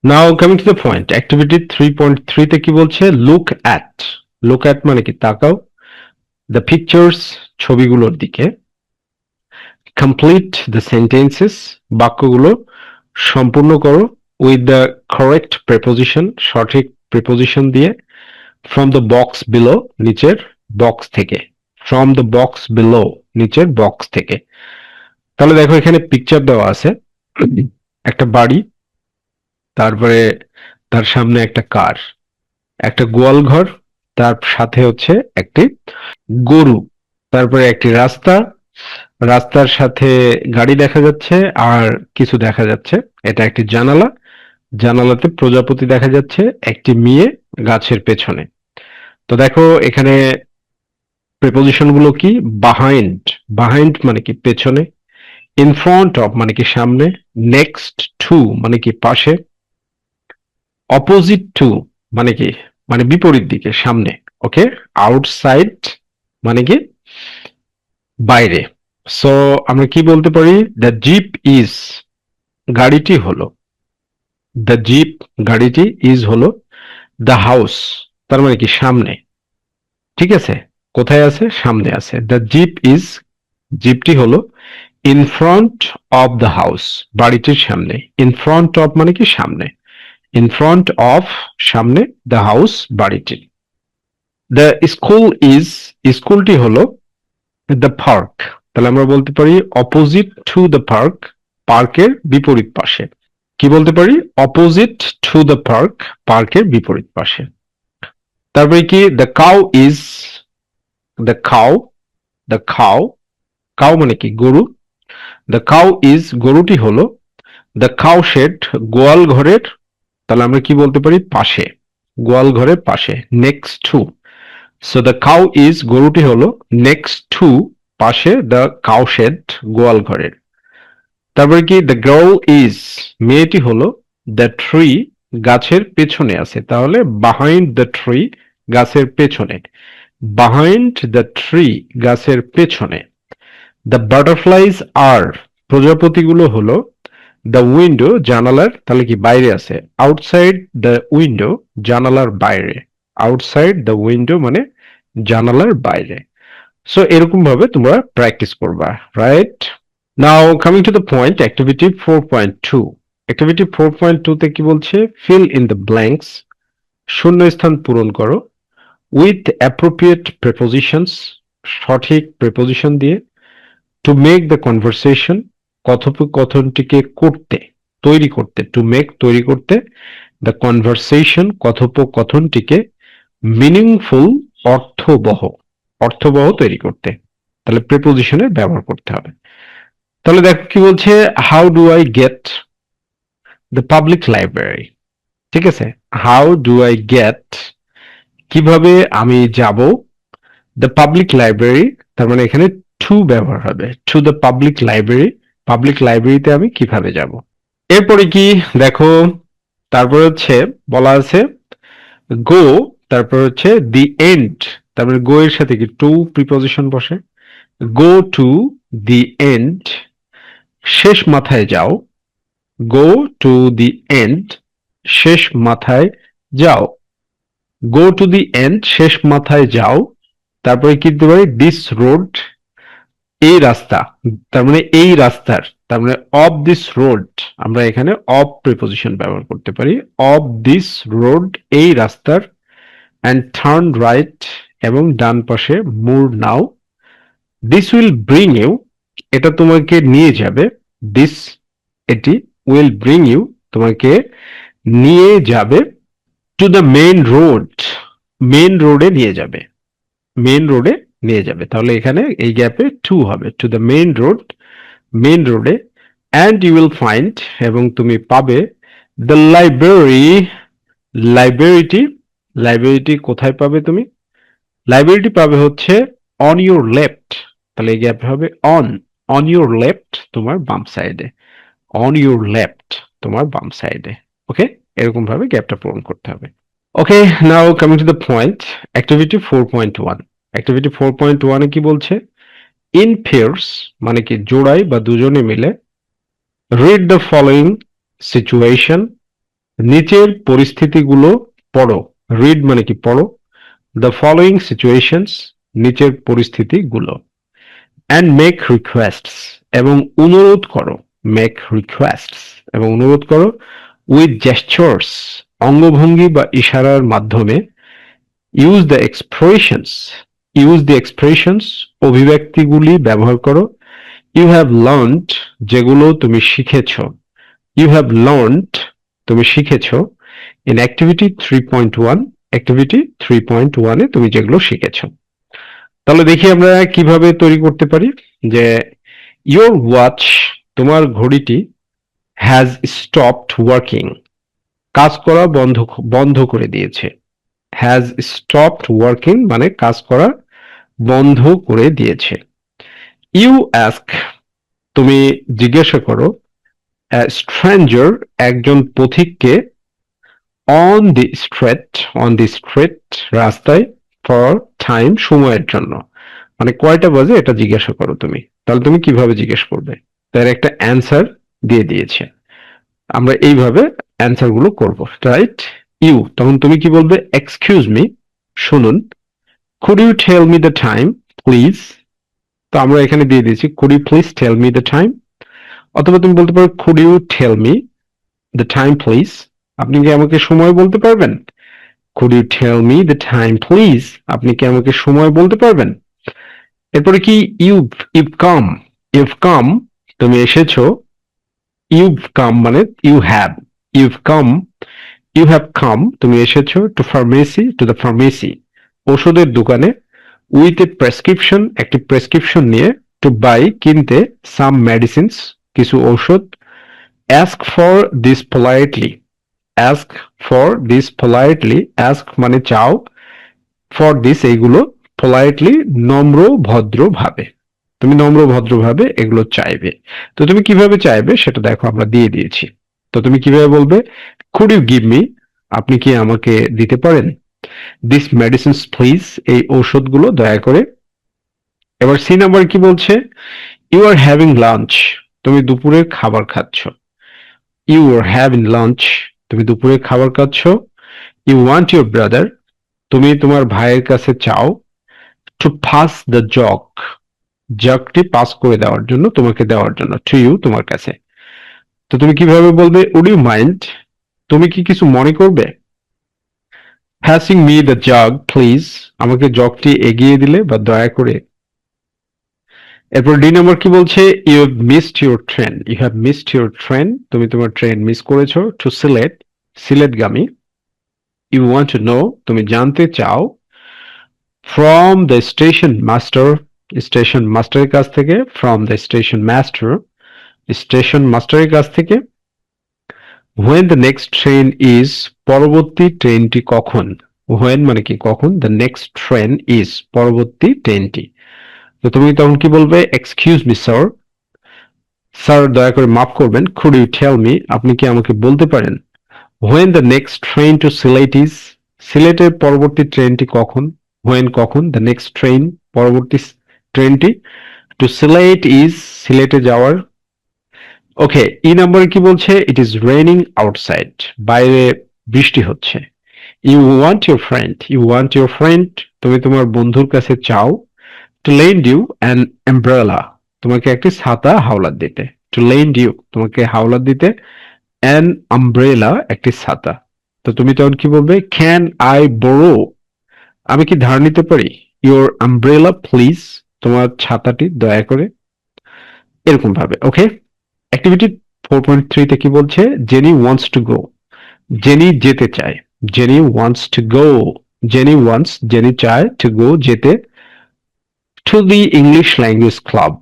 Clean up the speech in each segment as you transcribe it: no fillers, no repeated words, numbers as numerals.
Now coming to the point, activity 3.3 তে কি বলছে? Look at. লুক অ্যাট মানে কি? তাকাও। দ্য পিকচার্স, ছবিগুলোর দিকে। কমপ্লিট দ্য সেন্টেন্সেস, বাক্যগুলো সম্পূর্ণ করো। উইথ দ্য কারেক্ট প্রেপোজিশন, সঠিক প্রেপোজিশন দিয়ে। ফ্রম দ্য বক্স বিলো, নিচের বক্স থেকে। ফ্রম দ্য বক্স বিলো, নিচের বক্স থেকে। তাহলে দেখো এখানে পিকচার দেওয়া আছে, একটা বাড়ি, তারপরে তার সামনে একটা কার, একটা গোয়াল ঘর, তার সাথে হচ্ছে একটি গরু, তারপরে একটি রাস্তা, রাস্তার সাথে গাড়ি দেখা যাচ্ছে, আর কিছু দেখা যাচ্ছে। এটা একটি জানালা, জানালাতে প্রজাপতি দেখা যাচ্ছে, একটি মেয়ে গাছের পেছনে। তো দেখো এখানে প্রেপোজিশন গুলো কি? বাহাইন্ড, বাহাইন্ড মানে কি? পেছনে। ইন ফ্রন্ট অফ মানে কি? সামনে। নেক্সট টু মানে কি? পাশে। অপোজিট টু মানে কি? মানে বিপরীত দিকে, সামনে। ওকে। আউটসাইড মানে কি? বাইরে। সো আমরা কি বলতে পারি? দ্য জিপ ইজ, গাড়িটি হলো। দ্য জিপ, গাড়িটি, ইজ হলো। দ্য হাউস, তার মানে কি? সামনে। ঠিক আছে? কোথায় আছে? সামনে আছে। দ্য জিপ ইজ, জিপটি হলো। In front of the house, বাড়িটির সামনে। ইন ফ্রন্ট অফ মানে কি? সামনে। ইন ফ্রন্ট অফ, সামনে, দ্য হাউস, বাড়িটি। দ্য স্কুল ইজ, স্কুলটি হলো। দ্য পার্ক, তাহলে আমরা বলতে পারি অপোজিট টু দ্য পার্ক, পার্কের বিপরীত পাশে। কি বলতে পারি? অপোজিট টু দ্য পার্ক, পার্কের বিপরীত পাশে। তারপরে কি? The cow is, the cow, the cow, cow মানে কি? গরু। দ্য কাউ ইজ, গরুটি হলো। দ্য কাউ শেড, গোয়াল ঘরের, তাহলে আমরা কি বলতে পারি? পাশে, গোয়াল ঘরের পাশে। Next to, so the cow is, গরুটি হলো। নেক্সট টু, পাশে, দ্য কাউ শেড, গোয়াল ঘরের। তারপরে কি? দ্য গার্ল ইজ, মেয়েটি হলো। দ্য ট্রি, গাছের পেছনে আছে, তাহলে বাহাইন্ড দ্য ট্রি, গাছের পেছনে। বাহাইন্ড দ্য ট্রি, গাছের পেছনে। দ্য বাটারফ্লাইজ আর, প্রজাপতিগুলো হলো। দ্য উইন্ডো, জানালার, তাহলে কি? বাইরে আছে। আউটসাইড দ্য উইন্ডো, জানালার বাইরে। আউটসাইড দ্য উইন্ডো মানে জানালার বাইরে। সো এরকম ভাবে তোমরা প্র্যাকটিস করবা, right? Now coming to the point, activity 4.2। Activity 4.2 তে কি বলছে? ফিল ইন দ্য ব্ল্যাঙ্কস, শূন্যস্থান পূরণ করো। উইথ অ্যাপ্রোপ্রিয়েট প্রেপোজিশনস, সঠিক প্রেপোজিশন দিয়ে। টু মেক দ্য কনভারসেশন, কথোপকথনটিকে করতে, তৈরি করতে। টু মেক, তৈরি করতে। The conversation, কথোপকথনটিকে। মিনিংফুল, অর্থবহ, অর্থবহ তৈরি করতে। তাহলে প্রেপোজিশনের ব্যবহার করতে হবে। তাহলে দেখো কি বলছে? How do I get the public library. ঠিক আছে? হাউ ডু আই গেট, কিভাবে আমি যাব। দ্য পাবলিক লাইব্রেরি, তার মানে এখানে টু ব্যবহার হবে। To the public library, public লাইব্রেরিতে আমি কিভাবে যাব। এরপরে কি? দেখো, তারপর হচ্ছে বলা আছে গো, তারপর হচ্ছে দি এন্ড। তারপরে গো এর সাথে কি? টু প্রিপোজিশন বসে। গো টু দি এন্ড, শেষ মাথায় যাও। গো টু দি এন্ড, শেষ মাথায় যাও। গো টু দি এন্ড, শেষ মাথায় যাও। তারপরে কি দিতে পারি? দিস রোড, এই রাস্তা, তার মানে এই রাস্তার, তার মানে অফ দিস রোড, আমরা এখানে অফ প্রিপোজিশন ব্যবহার করতে পারি। অফ দিস রোড, এই রাস্তার। অ্যান্ড টার্ন রাইট, এবং ডান পাশে move now. This will bring you, এটা তোমাকে নিয়ে যাবে। দিস, এটি, উইল ব্রিং ইউ, তোমাকে নিয়ে যাবে। To the main road, main রোডে নিয়ে যাবে। মেইন রোডে নিয়ে যাবে, তাহলে এখানে এই গ্যাপে টু হবে। To the main road, main রোডে। অ্যান্ড ইউ উইল ফাইন্ড, এবং তুমি পাবে। দ্য লাইব্রেরি, লাইব্রেরিটি, লাইব্রেরিটি কোথায় পাবে তুমি? লাইব্রেরিটি পাবে হচ্ছে অন ইউর লেফট, তাহলে এই গ্যাপে হবে অন। অন ইউর লেফট, তোমার বাম সাইডে। অন ইউর লেফট, তোমার বাম সাইডে। ওকে, এরকম ভাবে গ্যাপটা পূরণ করতে হবে। Okay, now coming to the point, activity 4.1। Activity 4.1 এ কি বলছে? ইন পেয়ার্স মানে কি? জোড়ায় বা দুজনে মিলে। রিড দ্য ফলোইং সিচুয়েশন, নিচের পরিস্থিতিগুলো পড়ো। রিড মানে কি পড়ো। দ্য ফলোয়িং সিচুয়েশনস, নিচের পরিস্থিতিগুলো। অ্যান্ড মেক রিকোয়েস্টস, এবং অনুরোধ করো। মেক রিকোয়েস্টস, এবং অনুরোধ করো। উইথ জেস্টার্স, অঙ্গভঙ্গি বা ইশারার মাধ্যমে। Use the expressions, use the expressions, অভিব্যক্তিগুলি ব্যবহার করো। ইউ হ্যাভ লার্নড, যেগুলো তুমি শিখেছ। ইউ হ্যাভ লার্নড, তুমি শিখেছ। ইন অ্যাক্টিভিটি 3.1, অ্যাক্টিভিটি 3.1 এ তুমি যেগুলো শিখেছো। তাহলে দেখি আমরা কিভাবে তৈরি করতে পারি। যে ইয়োর ওয়াচ, তোমার ঘড়িটি, হ্যাজ স্টপড ওয়ার্কিং, কাজ করা বন্ধ করে দিয়েছে। হ্যাজ স্টপড ওয়ার্কিং মানে কাজ করা বন্ধ করে দিয়েছে। ইউ অ্যাস্ক, তুমি জিজ্ঞাসা করো। স্ট্রেঞ্জার, একজন পথিককে। On the street, on the street, রাস্তায়। ফর টাইম, সময়ের জন্য। মানে কয়টা বাজে এটা জিজ্ঞাসা করো তুমি। তাহলে তুমি কিভাবে জিজ্ঞেস করবে? তার একটা অ্যান্সার দিয়ে দিয়েছে। আমরা এইভাবে অ্যান্সার গুলো করবো, রাইট? ইউ, তখন তুমি কি বলবে? এক্সকিউজ মি, শুনুন। Could you tell me the time please? তো আমরা এখানে দিয়ে দিয়েছি could you please tell me the time. অথবা তুমি বলতে পারো could you tell me the time please, আপনি কি আমাকে সময় বলতে পারবেন? Could you tell me the time please, আপনি কি আমাকে সময় বলতে পারবেন? এরপরে কি? You, you come, you come, তুমি এসেছো। ইউ কাম মানে you have, you come, you have come, তুমি এসেছো। To pharmacy, to the pharmacy, ওষুধের দোকানে। উইথ এ প্রেসক্রিপশন, একটি প্রেসক্রিপশন নিয়ে। টু বাই, কিনতে। সাম মেডিসিনস, কিছু ঔষধ। Ask for this politely, ask for this politely, ask মানে চাও। ফর দিস, এইগুলো। পোলাইটলি, নম্র ভদ্রভাবে। তুমি নম্র ভদ্রভাবে এগুলো চাইবে। তো তুমি কিভাবে চাইবে সেটা দেখো আমরা দিয়ে দিয়েছি। তো তুমি কিভাবে বলবে? কুড ইউ গিভ মি, আপনি কি আমাকে দিতে পারেন? দিস মেডিসিনস প্লিজ, এই ঔষধগুলো দয়া করে। এবার সি নাম্বার কি বলছে? ইউ আর হ্যাভিং লাঞ্চ, তুমি দুপুরের খাবার খাচ্ছ। ইউ আর হ্যাভিং লাঞ্চ, তুমি দুপুরের খাবার খাচ্ছ। ইউ ওয়ান্ট ইউর ব্রাদার, তুমি তোমার ভাইয়ের কাছে চাও। টু পাস দ্য জগ, জগটি পাস করে দেওয়ার জন্য, তোমাকে দেওয়ার জন্য। টু ইউ, তোমার কাছে। তো তুমি কিভাবে বলবে? উড ইউ মাইন্ড, তুমি কি কিছু মনে করবে? হ্যাসিং মি দ্য জগ প্লিজ, আমাকে জগটি এগিয়ে দিলে বা দয়া করে। এরপর ডি নম্বর কি বলছে? You have missed your train, you have missed your train, তুমি তোমার ট্রেন মিস করেছো। টু সিলেট, সিলেটগামী। ইউ ওয়ান্ট টু নো, তুমি জানতে চাও। From the station master, station মাস্টারের কাছ থেকে। From the station master, station মাস্টারের কাছ থেকে। When the next train is, পরবর্তী ট্রেনটি কখন। হোয়েন মানে কি কখন। দ্য নেক্সট ট্রেন ইজ, পরবর্তী ট্রেনটি। তো তুমি তখন কি বলবে? এক্সকিউজ মি স্যার, স্যার দয়া করে মাফ করবেন। কুড ইউ টেল মি, আপনি কি আমাকে বলতে পারেন? When the next train to Sylhet is, সিলেটের পরবর্তী ট্রেনটি কখন। হোয়েন কখন। দ্য নেক্সট ট্রেন, পরবর্তী ট্রেনটি। টু সিলেট ইজ, সিলেটে যাওয়ার। ওকে, ই নাম্বারে কি বলছে? ইট ইজ রেইনিং আউটসাইড, বাইরে বৃষ্টি হচ্ছে। You want your friend, you want your friend, তুমি তোমার বন্ধুর কাছে চাও। To lend you an umbrella, তোমাকে একটি ছাতা হাওলাত দিতে। টু লেন্ড ইউ, তোমাকে হাওলাত দিতে। অ্যান আমব্রেলা, একটি ছাতা। তো তুমি তখন কি বলবে? ক্যান আই বোরো, আমি কি ধার নিতে পারি? ইউর আমব্রেলা প্লিজ, তোমার ছাতাটি দয়া করে। এরকম ভাবে। ওকে, অ্যাক্টিভিটি 4.3 তে কি বলছে? Jenny wants to go, Jenny যেতে চায়। Jenny wants to go, Jenny wants, Jenny চায়। টু গো, যেতে। To the English language club,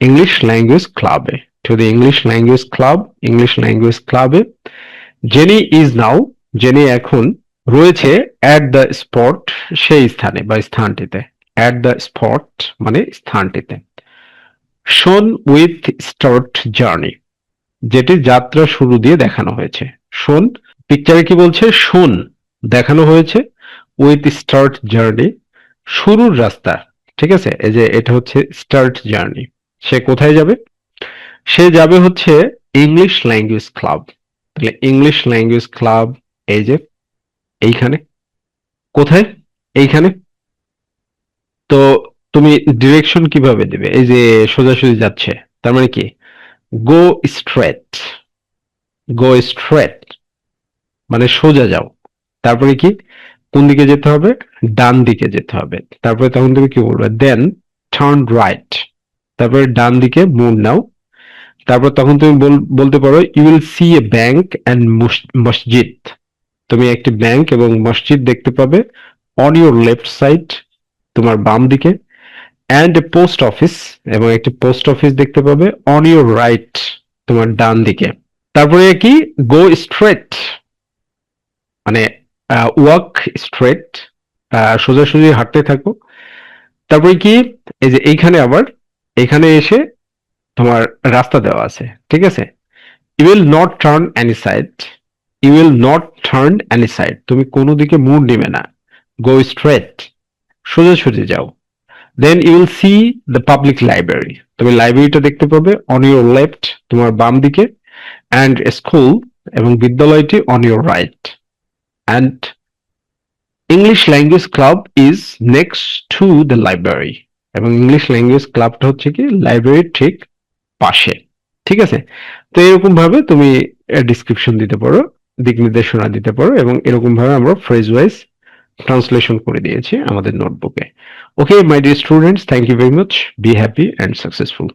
English language ক্লাবে। To the English language club, English language ক্লাবে। জেনি ইজ নাও, জেনি এখন রয়েছে। At the spot, সেই স্থানে বা স্থানটিতে। অ্যাট দ্য স্পট মানে স্থানটিতে। শোন উইথ স্টার্ট জার্নি, যেটি যাত্রা শুরু দিয়ে দেখানো হয়েছে। শোন, পিকচারে কি বলছে? শোন, দেখানো হয়েছে। উইথ স্টার্ট জার্নি, শুরুর রাস্তা। ঠিক আছে, এই যে এটা হচ্ছে স্টার্ট জার্নি। সে কোথায় যাবে? সে যাবে হচ্ছে ইংলিশ ল্যাঙ্গুয়েজ ক্লাব। তাহলে ইংলিশ ল্যাঙ্গুয়েজ ক্লাব এই যে এইখানে, কোথায়? এইখানে। তো তুমি ডিরেকশন কিভাবে দিবে? এই যে সোজাসুজি যাচ্ছে, তার মানে কি? গো স্ট্রেট, গো স্ট্রেট মানে সোজা যাও। তারপরে কি? কোন দিকে যেতে হবে? ডান দিকে যেতে হবে। তারপরে তখন তুমি কি বলবে? দেন টার্ন রাইট, তারপরে ডান দিকে মোড় নাও। তারপর তখন তুমি বলতে পারো you will see a bank and মসজিদ। তুমি একটি ব্যাংক এবং মসজিদ দেখতে পাবে অন ইউর লেফট সাইড, তোমার বাম দিকে, অ্যান্ড এ পোস্ট অফিস, এবং একটি পোস্ট অফিস দেখতে পাবে অন ইউর রাইট, তোমার ডান দিকে। তারপরে কি? গো স্ট্রেট মানে ওয়াক স্ট্রেট, সোজাসুজি হাঁটতে থাকো। তারপরে কি? এই যে এইখানে আবার, এখানে এসে তোমার রাস্তা দেওয়া আছে, ঠিক আছে? You will not turn any side, you will not turn any side, তুমি কোনো দিকে মুভ নিবে না। গো স্ট্রেট, সোজাসুজি যাও। Then you will see the public library, তুমি লাইব্রেরিটা দেখতে পাবে অন ইউর লেফট, তোমার বাম দিকে, অ্যান্ড স্কুল, এবং বিদ্যালয়টি on your right, and English language club is next to the library, এবং ইংলিশ ল্যাঙ্গুয়েজ ক্লাবটা হচ্ছে কি লাইব্রেরির ঠিক পাশে। ঠিক আছে? তো এরকম ভাবে তুমি ডিসক্রিপশন দিতে পারো, দিক নির্দেশনা দিতে পারো, এবং এরকম ভাবে আমরা ফ্রেজ ওয়াইজ ট্রান্সলেশন করে দিয়েছি আমাদের নোটবুকে। Okay my dear students, thank you very much, be happy and successful.